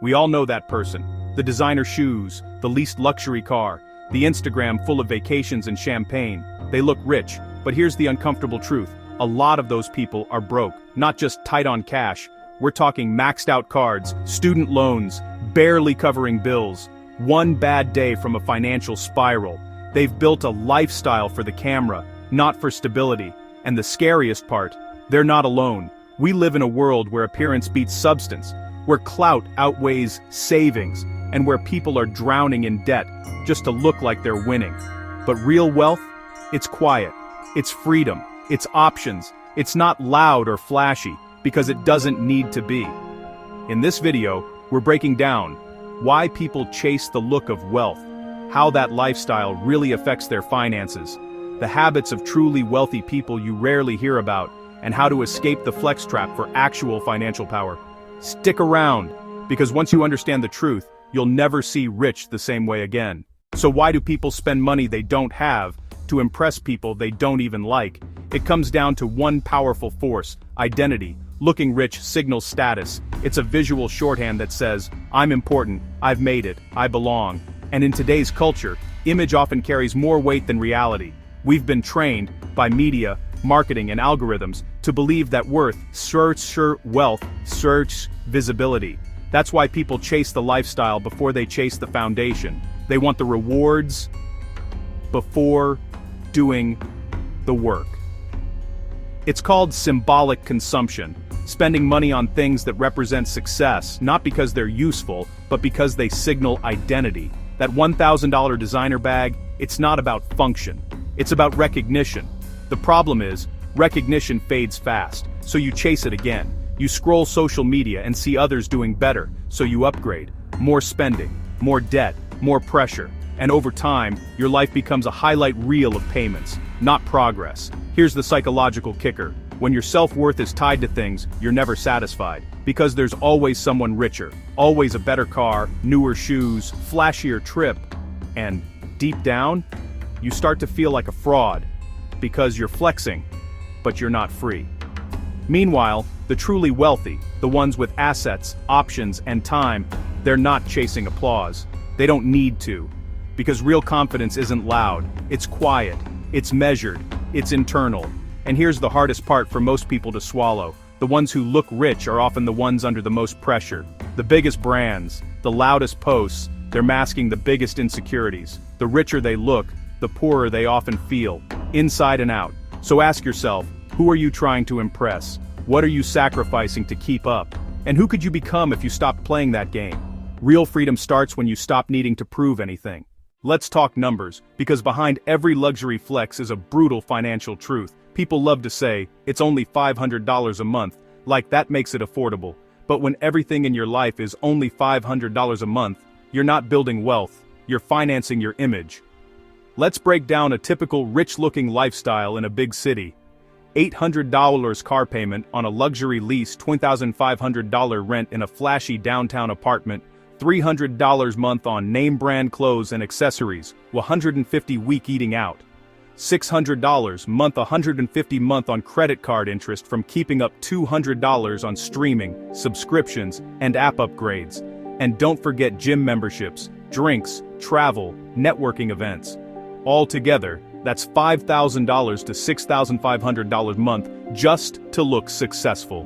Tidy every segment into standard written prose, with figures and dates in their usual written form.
We all know that person. The designer shoes, the leased luxury car, the Instagram full of vacations and champagne. They look rich, but here's the uncomfortable truth. A lot of those people are broke, not just tight on cash. We're talking maxed out cards, student loans, barely covering bills. One bad day from a financial spiral. They've built a lifestyle for the camera, not for stability. And the scariest part, they're not alone. We live in a world where appearance beats substance, where clout outweighs savings, and where people are drowning in debt just to look like they're winning. But real wealth? It's quiet. It's freedom. It's options. It's not loud or flashy, because it doesn't need to be. In this video, we're breaking down why people chase the look of wealth, how that lifestyle really affects their finances, the habits of truly wealthy people you rarely hear about, and how to escape the flex trap for actual financial power. Stick around, because once you understand the truth, you'll never see rich the same way again. So why do people spend money they don't have to impress people they don't even like? It comes down to one powerful force: identity. Looking rich signals status. It's a visual shorthand that says, I'm important, I've made it, I belong. And in today's culture, image often carries more weight than reality. We've been trained, by media, marketing and algorithms, to believe that worth wealth search visibility. That's why people chase the lifestyle before they chase the foundation. They want the rewards before doing the work. It's called symbolic consumption, spending money on things that represent success, not because they're useful, but because they signal identity. That $1,000 designer bag, it's not about function. It's about recognition. The problem is, recognition fades fast, so you chase it again. You scroll social media and see others doing better, so you upgrade. More spending, more debt, more pressure. And over time, your life becomes a highlight reel of payments, not progress. Here's the psychological kicker. When your self-worth is tied to things, you're never satisfied. Because there's always someone richer, always a better car, newer shoes, flashier trip. And deep down, you start to feel like a fraud. Because you're flexing, but you're not free. Meanwhile, the truly wealthy, the ones with assets, options, and time, they're not chasing applause. They don't need to. Because real confidence isn't loud, it's quiet, it's measured, it's internal. And here's the hardest part for most people to swallow. The ones who look rich are often the ones under the most pressure. The biggest brands, the loudest posts, they're masking the biggest insecurities. The richer they look, the poorer they often feel, inside and out. So ask yourself, who are you trying to impress? What are you sacrificing to keep up? And who could you become if you stopped playing that game? Real freedom starts when you stop needing to prove anything. Let's talk numbers, because behind every luxury flex is a brutal financial truth. People love to say, it's only $500 a month, like that makes it affordable. But when everything in your life is only $500 a month, you're not building wealth, you're financing your image. Let's break down a typical rich-looking lifestyle in a big city. $800 car payment on a luxury lease, $2,500 rent in a flashy downtown apartment, $300 month on name-brand clothes and accessories, $150 week eating out. $600 month, $150 month on credit card interest from keeping up, $200 on streaming, subscriptions, and app upgrades. And don't forget gym memberships, drinks, travel, networking events. All together, that's $5,000 to $6,500 a month just to look successful.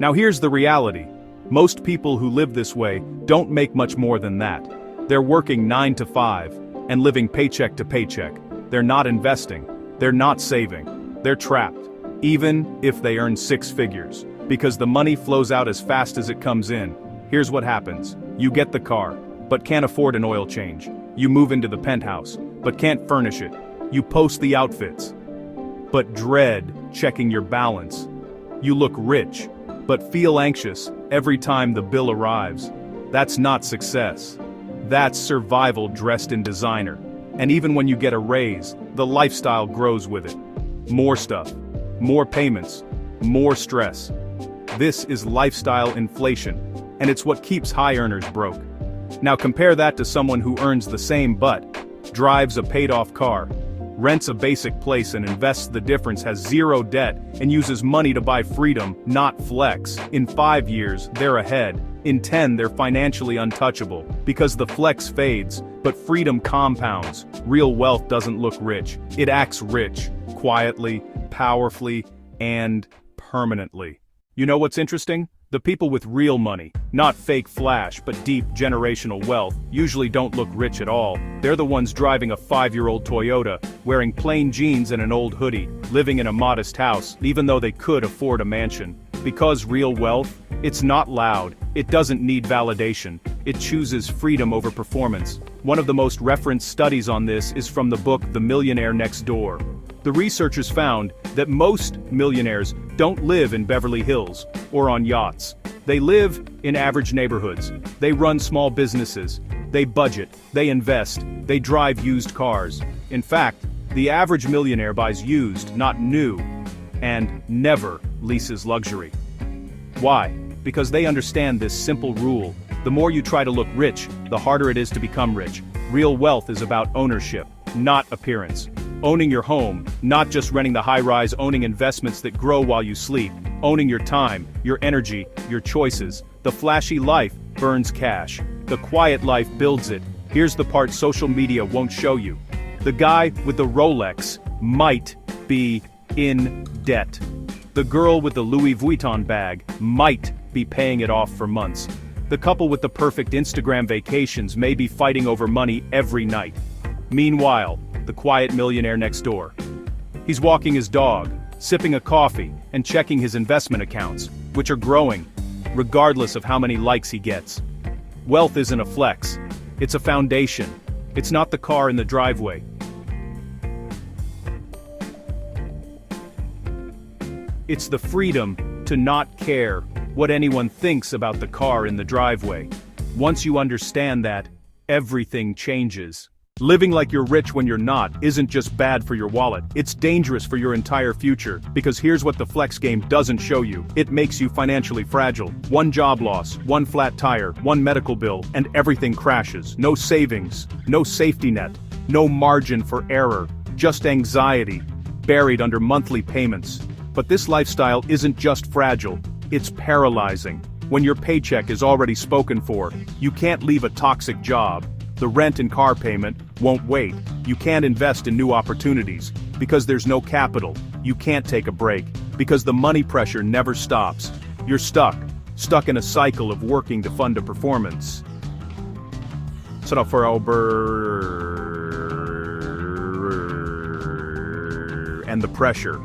Now here's the reality. Most people who live this way don't make much more than that. They're working 9 to 5 and living paycheck to paycheck. They're not investing. They're not saving. They're trapped, even if they earn 6 figures, because the money flows out as fast as it comes in. Here's what happens. You get the car, but can't afford an oil change. You move into the penthouse, but can't furnish it. You post the outfits, but dread checking your balance. You look rich, but feel anxious every time the bill arrives. That's not success. That's survival dressed in designer. And even when you get a raise, the lifestyle grows with it. More stuff, more payments, more stress. This is lifestyle inflation, and it's what keeps high earners broke. Now compare that to someone who earns the same but drives a paid-off car, rents a basic place and invests the difference, has zero debt, and uses money to buy freedom, not flex. In 5 years, they're ahead. In 10, they're financially untouchable, because the flex fades, but freedom compounds. Real wealth doesn't look rich. It acts rich, quietly, powerfully, and permanently. You know what's interesting? The people with real money, not fake flash but deep generational wealth, usually don't look rich at all. They're the ones driving a 5-year-old Toyota, wearing plain jeans and an old hoodie, living in a modest house, even though they could afford a mansion. Because real wealth, it's not loud, it doesn't need validation, it chooses freedom over performance. One of the most referenced studies on this is from the book The Millionaire Next Door. The researchers found that most millionaires don't live in Beverly Hills or on yachts. They live in average neighborhoods. They run small businesses. They budget. They invest. They drive used cars. In fact, the average millionaire buys used, not new, and never leases luxury. Why? Because they understand this simple rule. The more you try to look rich, the harder it is to become rich. Real wealth is about ownership, not appearance. Owning your home, not just renting the high-rise, owning investments that grow while you sleep, owning your time, your energy, your choices. The flashy life burns cash. The quiet life builds it. Here's the part social media won't show you. The guy with the Rolex might be in debt. The girl with the Louis Vuitton bag might be paying it off for months. The couple with the perfect Instagram vacations may be fighting over money every night. Meanwhile, the quiet millionaire next door. He's walking his dog, sipping a coffee, and checking his investment accounts, which are growing, regardless of how many likes he gets. Wealth isn't a flex. It's a foundation. It's not the car in the driveway. It's the freedom to not care what anyone thinks about the car in the driveway. Once you understand that, everything changes. Living like you're rich when you're not isn't just bad for your wallet, it's dangerous for your entire future, because here's what the flex game doesn't show you. It makes you financially fragile. One job loss, one flat tire, one medical bill, and everything crashes. No savings, no safety net, no margin for error, just anxiety, buried under monthly payments. But this lifestyle isn't just fragile, it's paralyzing. When your paycheck is already spoken for, you can't leave a toxic job. The rent and car payment won't wait. You can't invest in new opportunities. Because there's no capital, you can't take a break. Because the money pressure never stops. You're stuck in a cycle of working to fund a performance. And the pressure.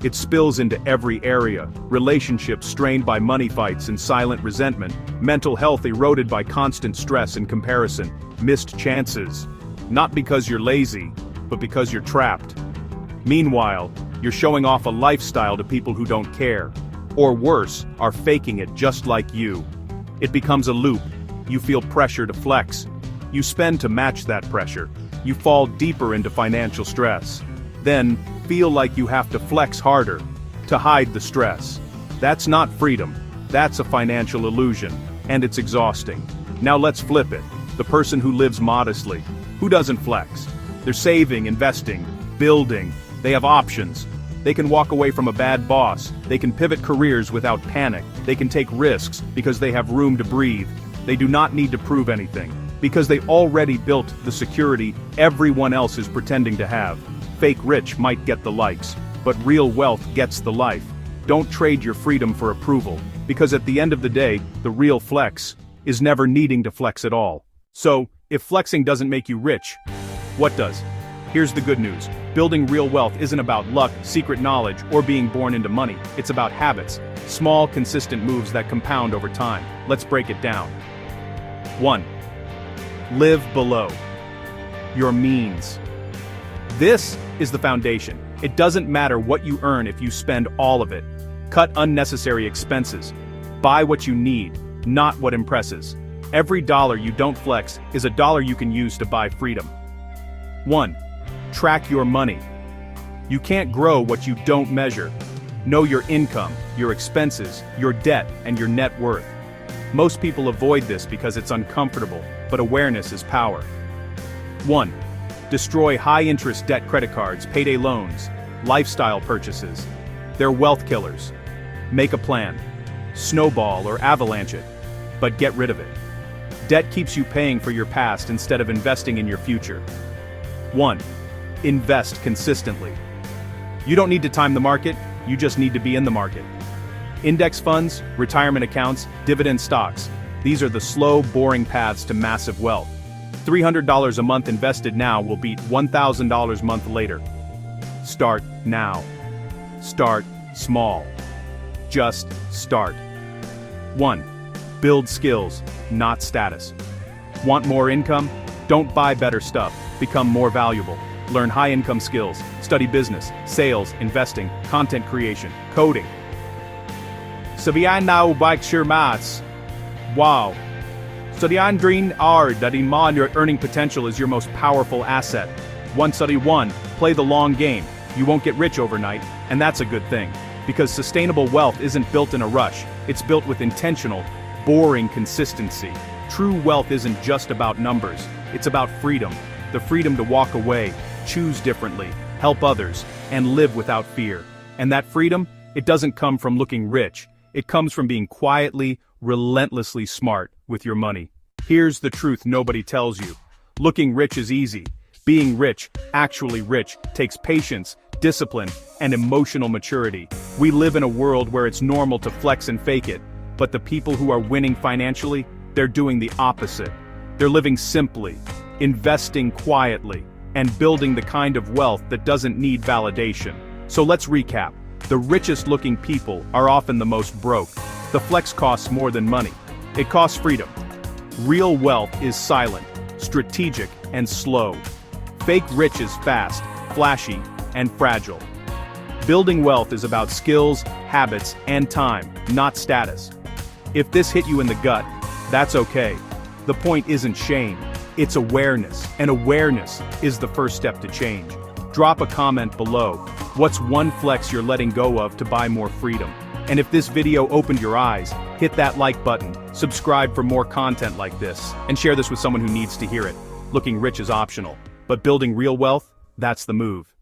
It spills into every area. Relationships strained by money fights and silent resentment. Mental health eroded by constant stress and comparison. Missed chances. Not because you're lazy, but because you're trapped. Meanwhile, you're showing off a lifestyle to people who don't care. Or worse, are faking it just like you. It becomes a loop. You feel pressure to flex. You spend to match that pressure. You fall deeper into financial stress. Then, feel like you have to flex harder to hide the stress. That's not freedom. That's a financial illusion. And it's exhausting. Now let's flip it. The person who lives modestly. Who doesn't flex? They're saving, investing, building. They have options. They can walk away from a bad boss. They can pivot careers without panic. They can take risks because they have room to breathe. They do not need to prove anything, because they already built the security everyone else is pretending to have. Fake rich might get the likes, but real wealth gets the life. Don't trade your freedom for approval, because at the end of the day, the real flex is never needing to flex at all. So, if flexing doesn't make you rich, what does? Here's the good news. Building real wealth isn't about luck, secret knowledge, or being born into money. It's about habits. Small, consistent moves that compound over time. Let's break it down. 1. Live below your means. This is the foundation. It doesn't matter what you earn if you spend all of it. Cut unnecessary expenses. Buy what you need, not what impresses. Every dollar you don't flex is a dollar you can use to buy freedom. 1. Track your money. You can't grow what you don't measure. Know your income, your expenses, your debt, and your net worth. Most people avoid this because it's uncomfortable, but awareness is power. 1. Destroy high-interest debt credit cards, payday loans, lifestyle purchases. They're wealth killers. Make a plan. Snowball or avalanche it. but get rid of it. Debt keeps you paying for your past instead of investing in your future. 1. Invest consistently. You don't need to time the market, you just need to be in the market. Index funds, retirement accounts, dividend stocks. These are the slow, boring paths to massive wealth. $300 a month invested now will beat $1,000 a month later. Start now. Start small. Just start. 1. Build skills, not status. Want more income? Don't buy better stuff. Become more valuable. Learn high-income skills. Study business, sales, investing, content creation, coding. Sabihan na ubike sure maths. Wow. Studian green R that in your earning potential is your most powerful asset. Study 1, play the long game. You won't get rich overnight, and that's a good thing. Because sustainable wealth isn't built in a rush, it's built with intentional, boring consistency. True wealth isn't just about numbers, it's about freedom. The freedom to walk away, choose differently, help others, and live without fear. And that freedom, it doesn't come from looking rich, it comes from being quietly, relentlessly smart with your money. Here's the truth nobody tells you. Looking rich is easy. Being rich, actually rich, takes patience, discipline, and emotional maturity. We live in a world where it's normal to flex and fake it, but the people who are winning financially, they're doing the opposite. They're living simply, investing quietly, and building the kind of wealth that doesn't need validation. So let's recap. The richest looking people are often the most broke. The flex costs more than money. It costs freedom. Real wealth is silent, strategic, and slow. Fake rich is fast, flashy, and fragile. Building wealth is about skills, habits, and time, not status. If this hit you in the gut, that's okay. The point isn't shame, it's awareness, and awareness is the first step to change. Drop a comment below. What's one flex you're letting go of to buy more freedom? And if this video opened your eyes, hit that like button, subscribe for more content like this, and share this with someone who needs to hear it. Looking rich is optional, but building real wealth, that's the move.